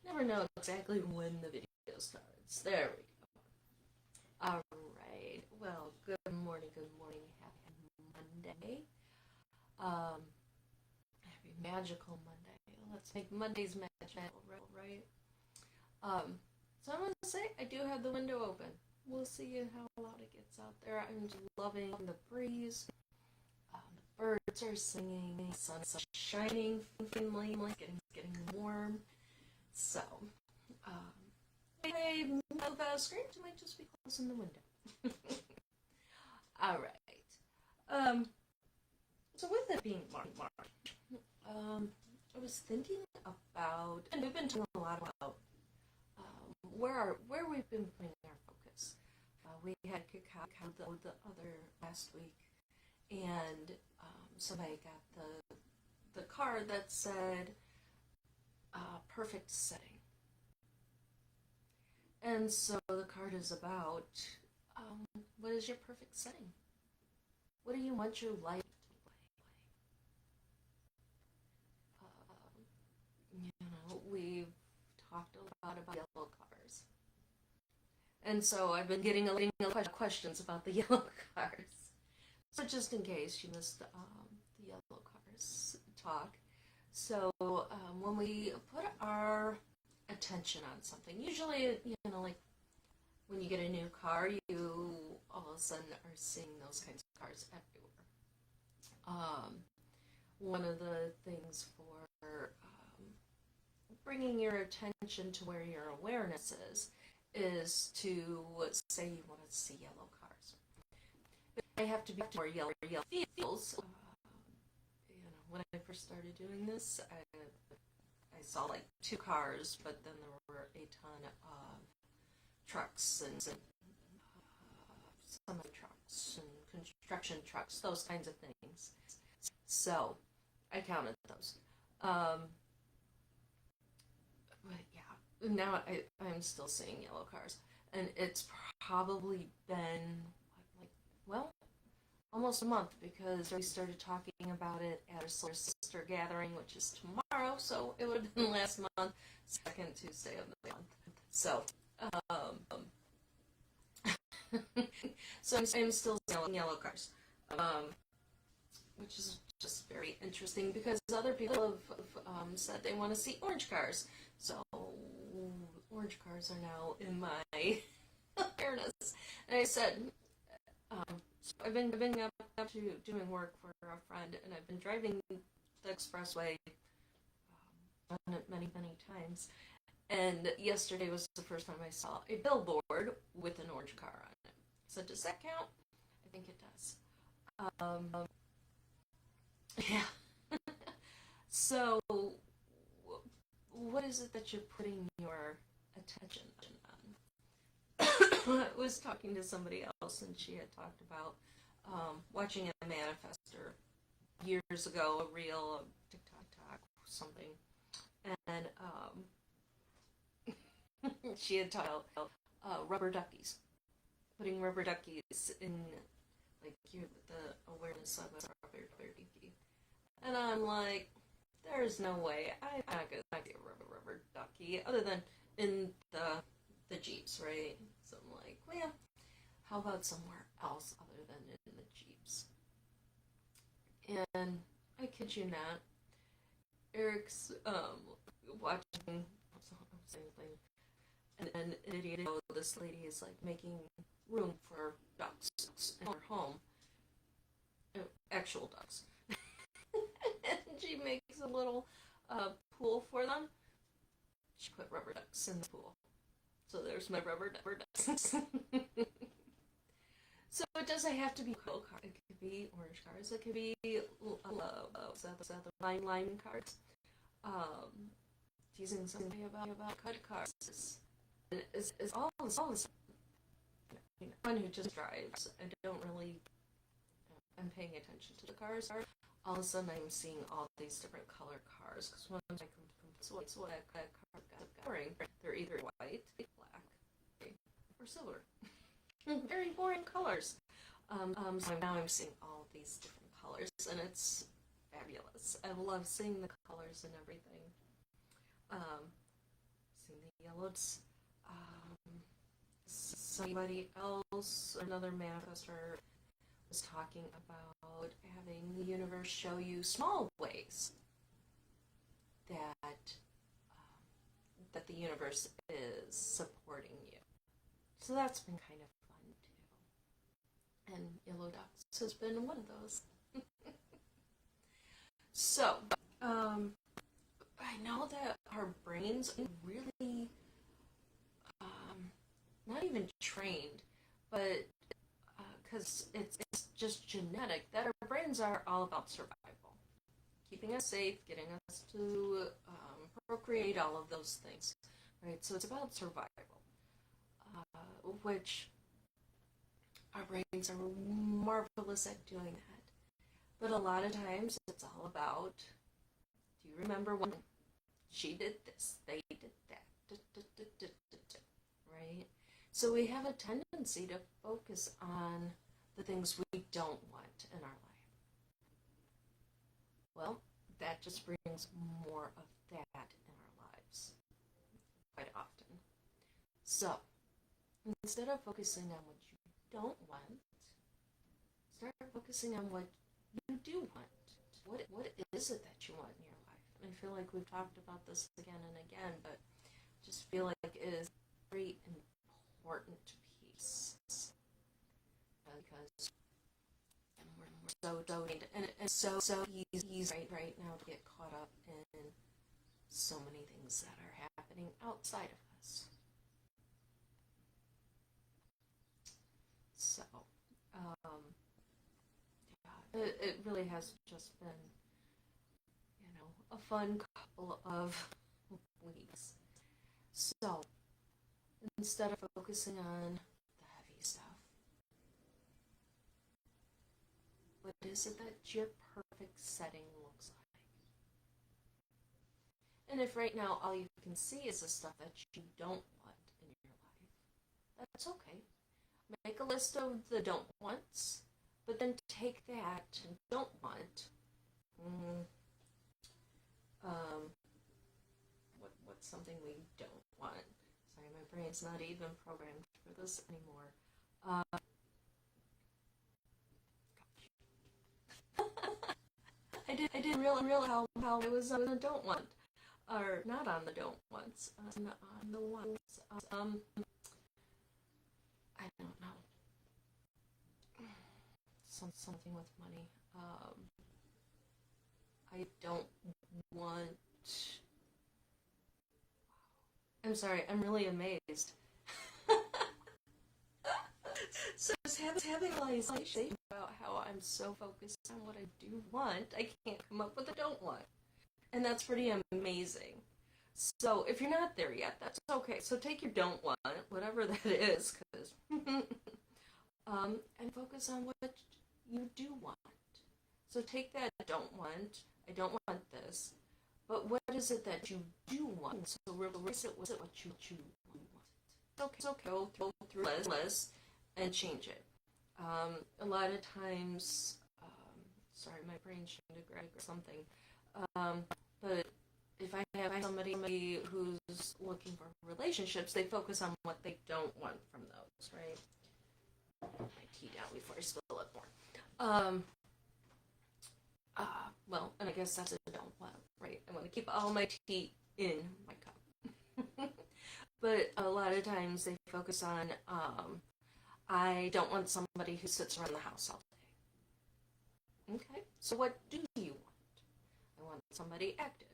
Never know exactly when the video starts. There we go. Alright, well, good morning, happy Monday. Happy magical Monday. Let's make Mondays magical, right? So I'm going to say I do have the window open. We'll see how loud it gets out there. I'm just loving the breeze. The birds are singing, the sun is shining, getting warm. So, I know the screens might just be closing the window. Alright. So with it being March, I was thinking about, and we've been talking a lot about where we've been putting our focus. We had cacao the other last week, and somebody got the card that said perfect setting. And so the card is about what is your perfect setting? What do you want your life to be like? We've talked a lot about yellow cars. And so I've been getting a lot of questions about the yellow cars. So just in case you missed the yellow cars talk. So when we put our attention on something, usually, like when you get a new car, you all of a sudden are seeing those kinds of cars everywhere. One of the things for bringing your attention to where your awareness is to say you want to see yellow cars. They have to be more yellow feels. When I first started doing this, I saw like 2 cars, but then there were a ton of trucks and some trucks and construction trucks, those kinds of things. So I counted those. But yeah, now I'm still seeing yellow cars, and it's probably been almost a month, because we started talking about it at our sister gathering, which is tomorrow, so it would have been last month, second Tuesday of the month. So, so I'm still selling yellow cars, which is just very interesting, because other people have said they want to see orange cars. So orange cars are now in my awareness. And I said, I've been up to doing work for a friend, and I've been driving the expressway on it many times. And yesterday was the first time I saw a billboard with an orange car on it. So does that count? I think it does. Yeah. So what is it that you're putting your attention on? I was talking to somebody else, and she had talked about watching a manifestor years ago, a reel, a TikTok, something, and she had talked about rubber duckies, putting rubber duckies in, like, the awareness of a rubber ducky, and I'm like, there's no way I'm not gonna get a rubber ducky other than in the Jeeps, right? So I'm like, well, how about somewhere else other than in the Jeeps? And I kid you not, Eric's watching something, and then in a video, this lady is like making room for ducks in her home, actual ducks. And she makes a little pool for them. She put rubber ducks in the pool. So there's my rubber ducks. So it doesn't have to be cool cars. It could be orange cars. It could be the lime cards. Teasing something about cut cars. It's all this. One who just drives. I don't really. I'm paying attention to the cars. All of a sudden, I'm seeing all these different color cars. Because when I come to what that car got boring, they're either white, black, or silver. Very boring colors. So now I'm seeing all of these different colors, and it's fabulous. I love seeing the colors and everything. Seeing the yellows. Somebody else, another manifestor, was talking about having the universe show you small ways that the universe is supporting you. So that's been kind of fun too. And yellow ducks has been one of those. So, I know that our brains are really not even trained, but because it's just genetic, that our brains are all about survival. Keeping us safe, getting us to procreate, all of those things, right? So it's about survival, which our brains are marvelous at doing that. But a lot of times it's all about, do you remember when she did this, they did that, right? So we have a tendency to focus on the things we don't want in our life. Well, that just brings more of that in our lives quite often. So, instead of focusing on what you don't want, start focusing on what you do want. What is it that you want in your life? And I feel like we've talked about this again and again, but just feel like it is very important piece, because we're so and it's so easy right now to get caught up in so many things that are happening outside of us. So it really has just been, a fun couple of weeks. So instead of focusing on the heavy stuff, what is it that your perfect setting looks like? And if right now all you can see is the stuff that you don't want in your life, that's okay. Make a list of the don't wants, but then take that and don't want. What's something we don't want? Sorry, my brain's not even programmed for this anymore. I didn't realize how I was on the don't want, or not on the don't wants, on the wants. I don't know. Something with money. I don't want. I'm sorry, I'm really amazed. So just having a realization about how I'm so focused on what I do want, I can't come up with a don't want. And that's pretty amazing. So if you're not there yet, that's okay. So take your don't want, whatever that is, because and focus on what you do want. So take that don't want, I don't want this, but what is it that you do want? So replace it with what you want. It's okay. Go through the list and change it. A lot of times, sorry, my brain's trying to grab something. But if I have somebody who's looking for relationships, they focus on what they don't want from those, right? Put my tea down before I spill it more. Well, and I guess that's a don't want, right? I want to keep all my tea in my cup. But a lot of times they focus on, I don't want somebody who sits around the house all day. Okay, so what do you want? I want somebody active.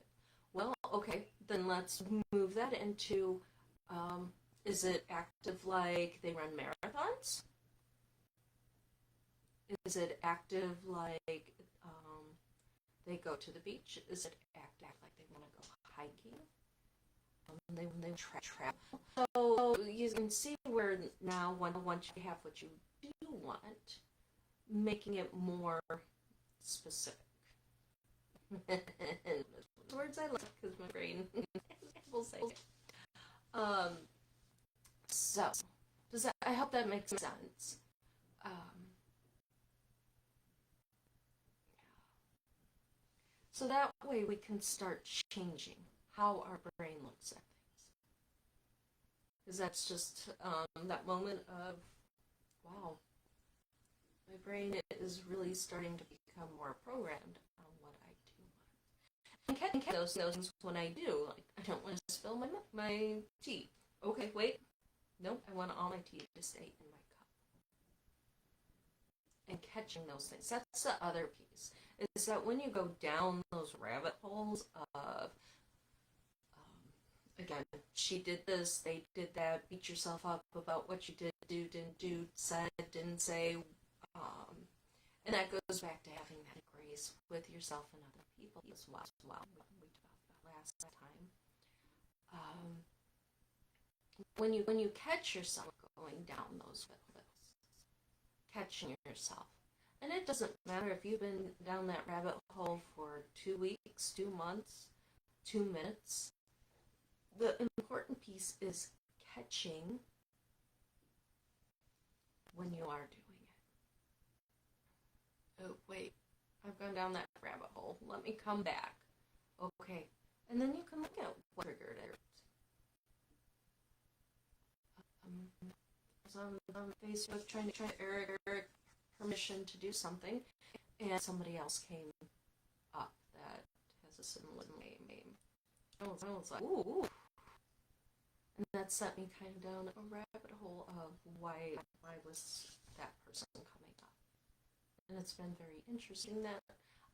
Well, okay, then let's move that into, is it active like they run marathons? Is it active like they go to the beach? Is it active like they want to go hiking? They travel. So you can see where now once you have what you do want, making it more specific. Words I like because my brain will say it. So does that? I hope that makes sense. So that way we can start changing how our brain looks at things. Because that's just that moment of, wow, my brain is really starting to become more programmed on what I do. And catch those things when I do. Like, I don't want to spill my tea. Okay, wait. Nope, I want all my tea to stay in my cup. And catching those things. That's the other piece. Is that when you go down those rabbit holes of, again, she did this, they did that, beat yourself up about what you did, didn't do, said, didn't say, and that goes back to having that grace with yourself and other people as well. We talked about that last time. When you catch yourself going down those rabbit holes, catching yourself, and it doesn't matter if you've been down that rabbit hole for 2 weeks, 2 months, 2 minutes. The important piece is catching when you are doing it. Oh, wait, I've gone down that rabbit hole. Let me come back. Okay. And then you can look at what triggered it. I was on Facebook trying to Eric permission to do something, and somebody else came up that has a similar name. I was like, ooh. And that sent me kind of down a rabbit hole of why was that person coming up. And it's been very interesting that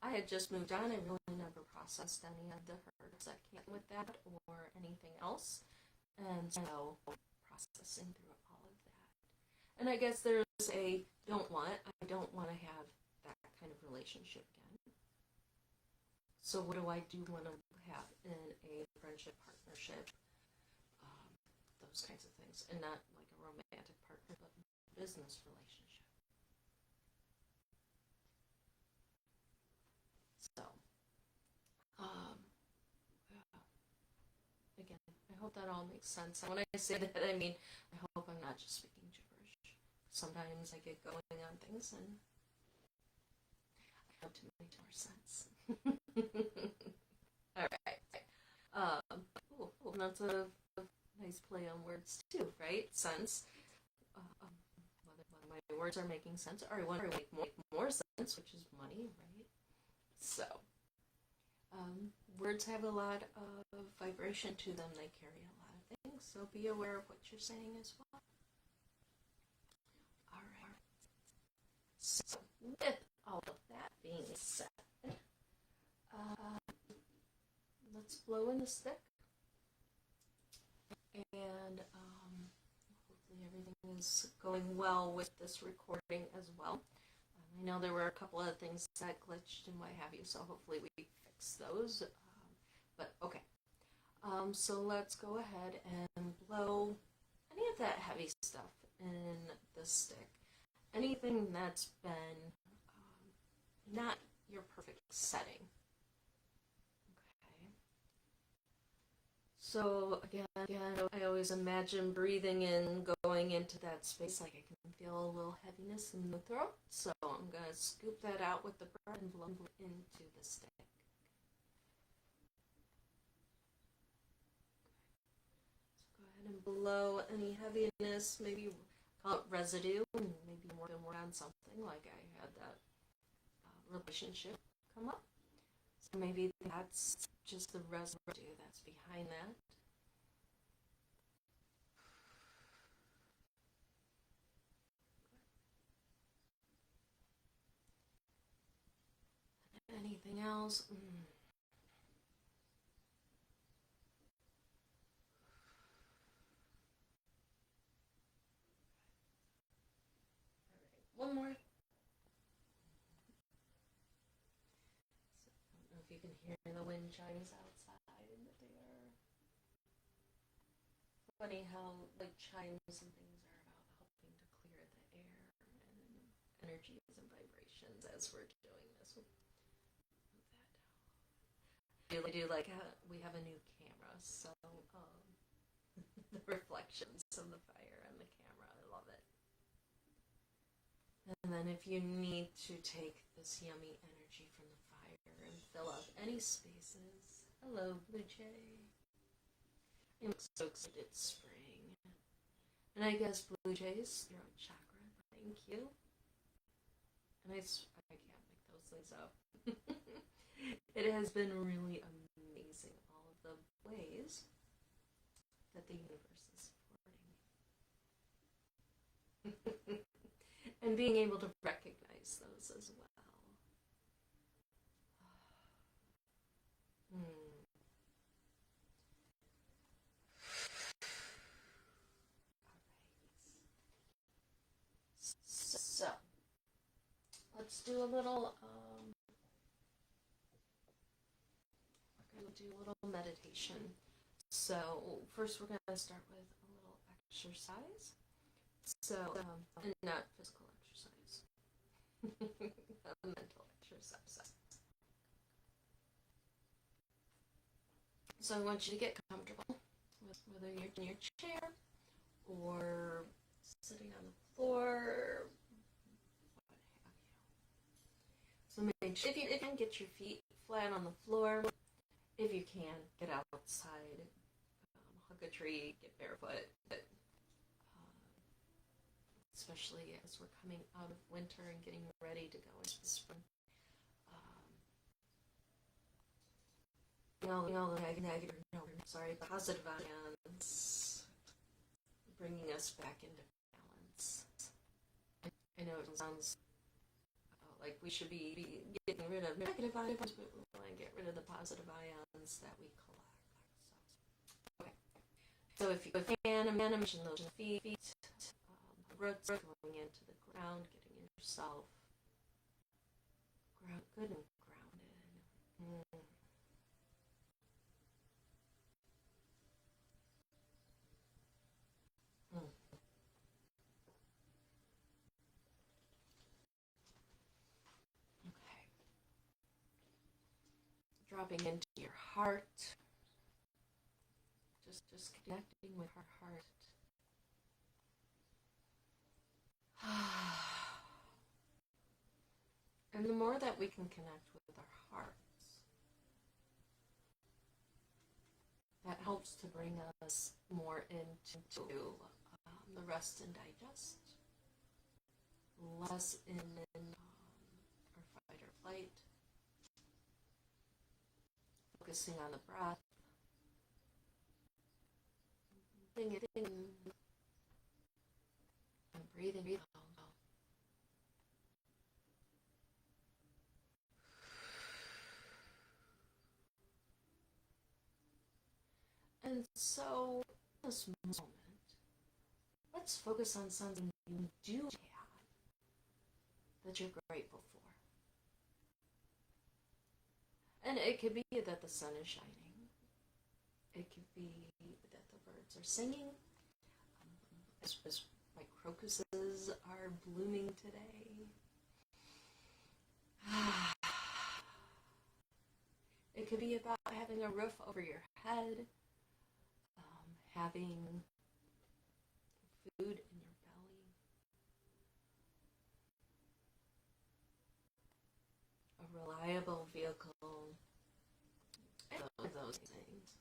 I had just moved on. I really never processed any of the hurts that came with that or anything else. And so processing through all of that. And I guess there's I don't want to have that kind of relationship again. So what do I do want to have in a friendship, partnership, those kinds of things, and not like a romantic partner, but a business relationship. So, again, I hope that all makes sense. And when I say that, I mean, I hope I'm not just speaking gibberish. Sometimes I get going on things and I hope to make more sense. All right. And that's a nice play on words too, right? Sense. Whether my words are making sense, or I want to make more sense, which is money, right? So, words have a lot of vibration to them. They carry a lot of things, so be aware of what you're saying as well. All right. So, with all of that being said, let's blow in the stick. And hopefully everything is going well with this recording as well. I know there were a couple of things that glitched and what have you, so hopefully we fix those. But okay. So let's go ahead and blow any of that heavy stuff in the stick. Anything that's been not your perfect setting. So again, I always imagine breathing in, going into that space, like I can feel a little heaviness in the throat. So I'm going to scoop that out with the breath and blow into the stick. So go ahead and blow any heaviness, maybe call it residue, and maybe more than work on something, like I had that relationship come up. So maybe that's just the residue that's behind that. Anything else? All right, one more. So, I don't know if you can hear the wind chimes outside, but they are funny how like chimes and things are about helping to clear the air and energies and vibrations as we're doing this. Move that down. I do like how we have a new camera, so the reflections of the fire on the camera, I love it. And then if you need to take this yummy energy from the fire and fill up any spaces Hello, Blue Jay. I'm so excited it's spring. And I guess Blue Jays, your own chakra. Thank you. And I can't make those things up. It has been really amazing, all of the ways that the universe is supporting me. And being able to recognize those as well. So, let's do a little, we're going to do a little meditation. So, first we're going to start with a little exercise. So, not physical exercise, a mental exercise. So I want you to get comfortable, whether you're in your chair or sitting on the floor, what have you. So make sure if you can get your feet flat on the floor. If you can, get outside, hug a tree, get barefoot. But especially as we're coming out of winter and getting ready to go into spring. All the negative, positive ions, bringing us back into balance. I know it sounds like we should be getting rid of negative ions, but we want to get rid of the positive ions that we collect. Okay. So if you can, imagine those feet, roots going into the ground, getting yourself good and grounded. Okay. Dropping into your heart. Just connecting with our heart. And the more that we can connect with our hearts, that helps to bring us more into the rest and digest, less in our fight or flight, focusing on the breath, it in, and breathing out. And so, in this moment, let's focus on something you do have that you're grateful for. And it could be that the sun is shining. It could be that the birds are singing. As my crocuses are blooming today. It could be about having a roof over your head, having food in your belly, a reliable vehicle, and those things.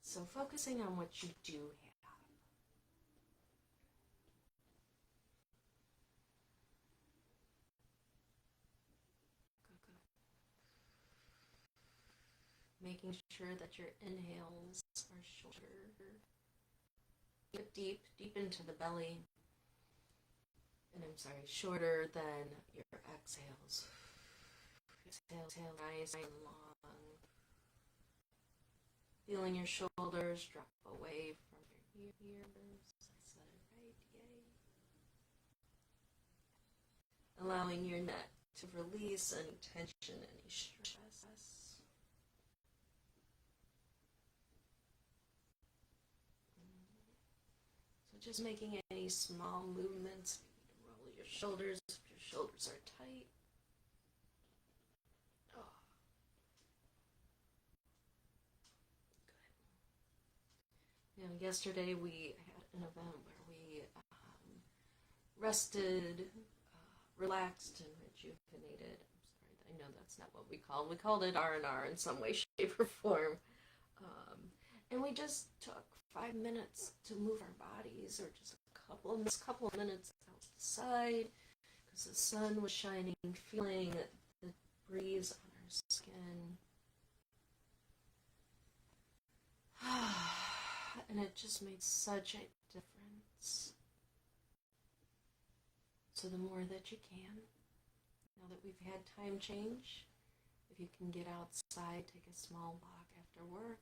So focusing on what you do have. Making sure that your inhales are shorter. Get deep into the belly. And shorter than your exhales. Exhale nice and long. Feeling your shoulders drop away from your ears. I said it right, yay. Allowing your neck to release any tension, any stress. So just making any small movements. You can roll your shoulders if your shoulders are tight. Yesterday we had an event where we rested, relaxed, and rejuvenated. I know that's not what we called it R&R in some way, shape, or form. And we just took 5 minutes to move our bodies, or just a couple of minutes outside, because the sun was shining, feeling the breeze on our skin. And it just made such a difference. So the more that you can, now that we've had time change, if you can get outside, take a small walk after work.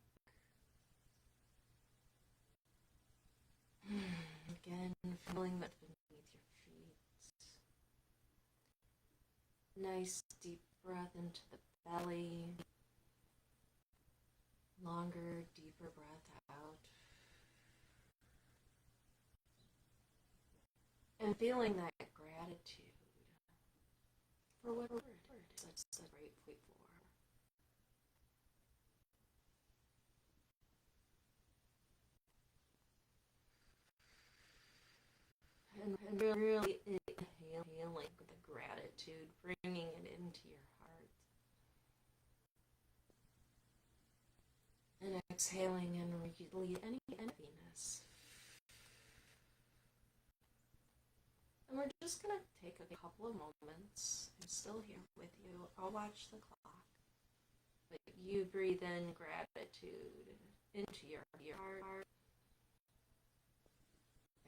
Again, feeling that beneath your feet. Nice deep breath into the belly. Longer, deeper breath out. And feeling that gratitude for whatever it is that's grateful for. And really inhaling the gratitude, bringing it into your heart. And exhaling and release any heaviness. And we're just going to take a couple of moments. I'm still here with you. I'll watch the clock. But you breathe in gratitude into your heart.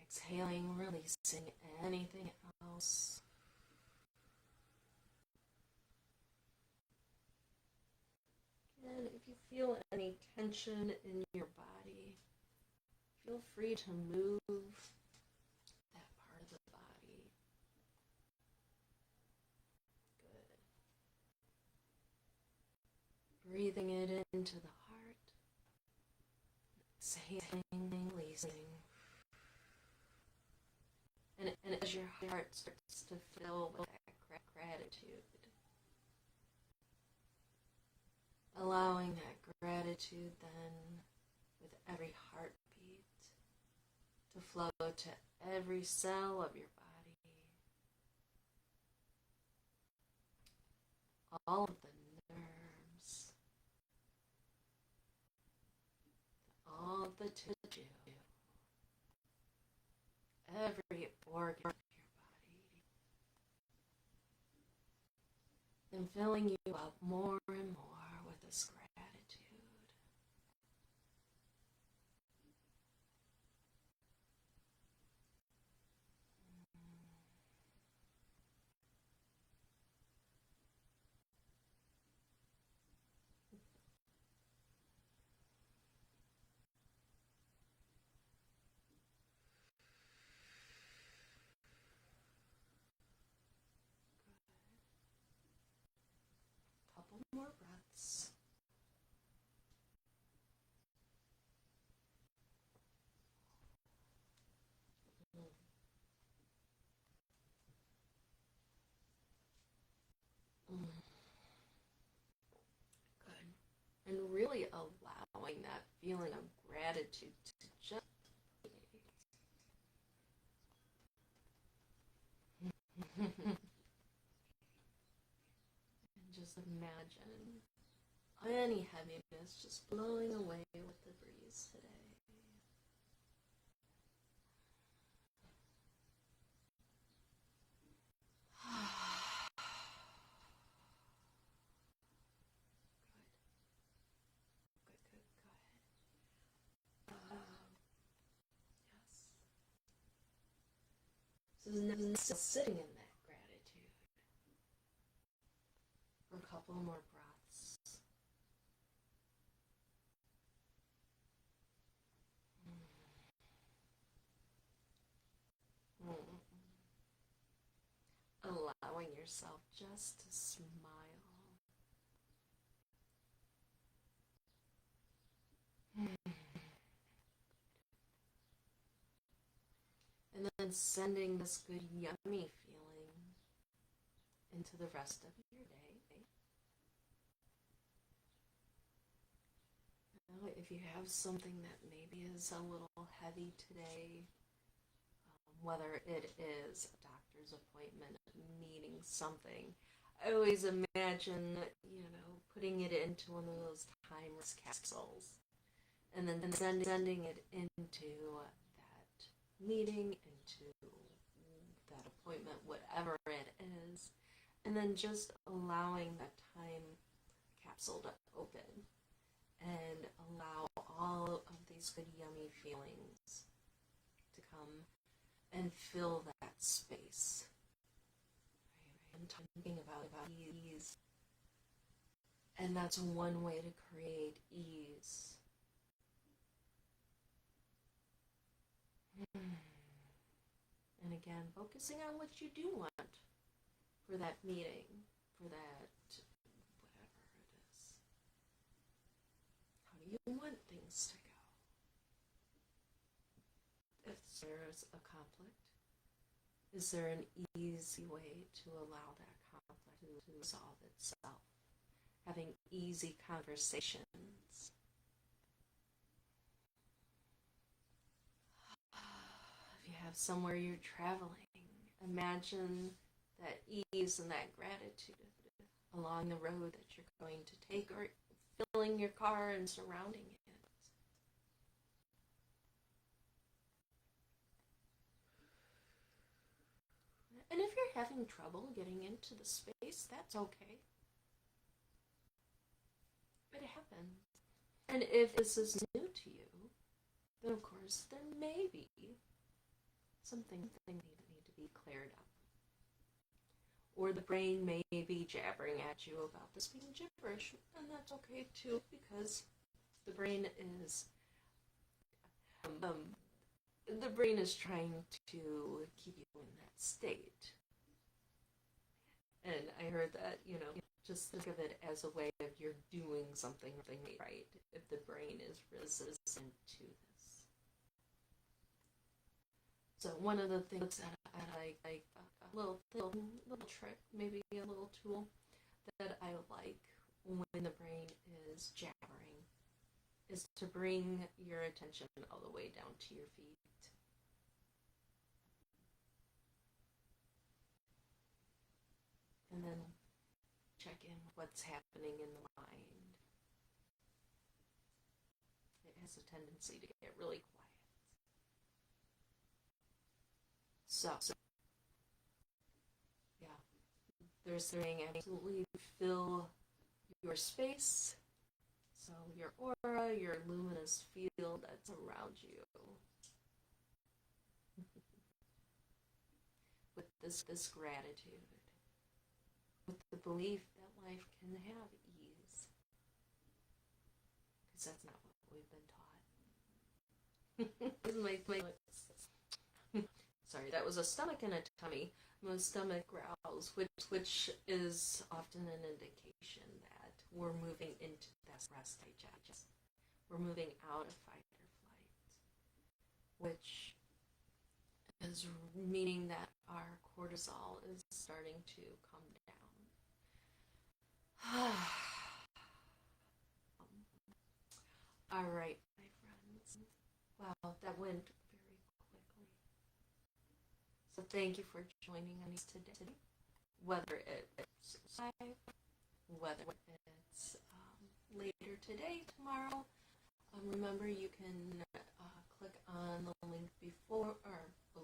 Exhaling, releasing anything else. And if you feel any tension in your body, feel free to move that part of the body. Good. Breathing it into the heart. Exhaling, releasing. And as your heart starts to fill with that gratitude, allowing that gratitude then, with every heartbeat, to flow to every cell of your body. All of the nerves, all of the tissue, every organ of your body, and filling you up more and more with this gratitude. Couple more breaths. Good. And really allowing that feeling of gratitude to just and just imagine any heaviness just blowing away with the breeze today. Yes. So then still sitting in that gratitude for a couple more breaths. Allowing yourself just to smile. And then sending this good, yummy feeling into the rest of your day. Now, if you have something that maybe is a little heavy today, whether it is a doctor's appointment, meeting something, I always imagine, putting it into one of those timeless capsules and then sending it into that meeting, into that appointment, whatever it is, and then just allowing that time capsule to open and allow all of these good, yummy feelings to come and fill that space. I'm talking about ease. And that's one way to create ease. And again, focusing on what you do want for that meeting, for that whatever it is. How do you want things to go? If there's a conflict, is there an easy way to allow that conflict to resolve itself? Having easy conversations. If you have somewhere you're traveling, imagine that ease and that gratitude along the road that you're going to take, or filling your car and surrounding it. And if you're having trouble getting into the space, that's okay. It happens. And if this is new to you, then of course there may be some things that need to be cleared up. Or the brain may be jabbering at you about this being gibberish, and that's okay too, because the brain is trying to keep you in that state. And I heard that, just think of it as a way of you're doing something right if the brain is resistant to this. So one of the things that I like, a little trick, maybe a little tool that I like when the brain is jabbering, is to bring your attention all the way down to your feet. And then check in with what's happening in the mind. It has a tendency to get really quiet. So yeah, there's saying absolutely fill your space, so your aura, your luminous field that's around you, with this gratitude, with the belief that life can have ease, because that's not what we've been taught. Sorry, that was a stomach and a tummy. My stomach growls, which is often an indication that we're moving into that rest digest. We're moving out of fight or flight, which is meaning that our cortisol is starting to come down. All right, my friends. Wow, that went very quickly. So thank you for joining us today. Whether it's live, whether it's later today, tomorrow, remember you can click on the link before or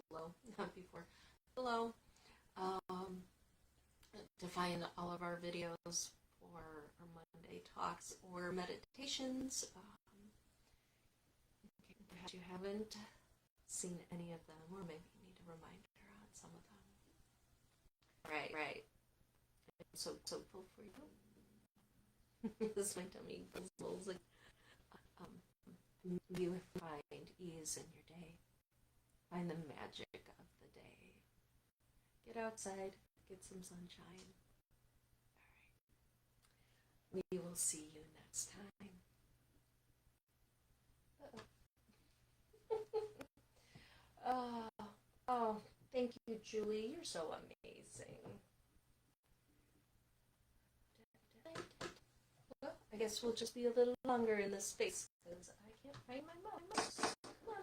below, not before, below, to find all of our videos for our Monday talks or meditations. If you haven't seen any of them, or maybe you need a reminder on some of them. Right. I'm so full for you. This is my tummy puzzles. Like, you find ease in your day. Find the magic of the day. Get outside. Get some sunshine. All right. We will see you next time. Oh, thank you, Julie. You're so amazing. Well, I guess we'll just be a little longer in this space because I can't find my mouse. Come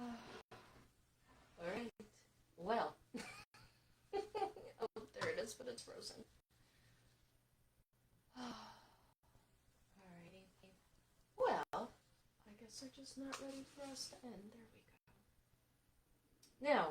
on. All right. Well, oh, there it is. are just not ready for us to end. There we go. Now,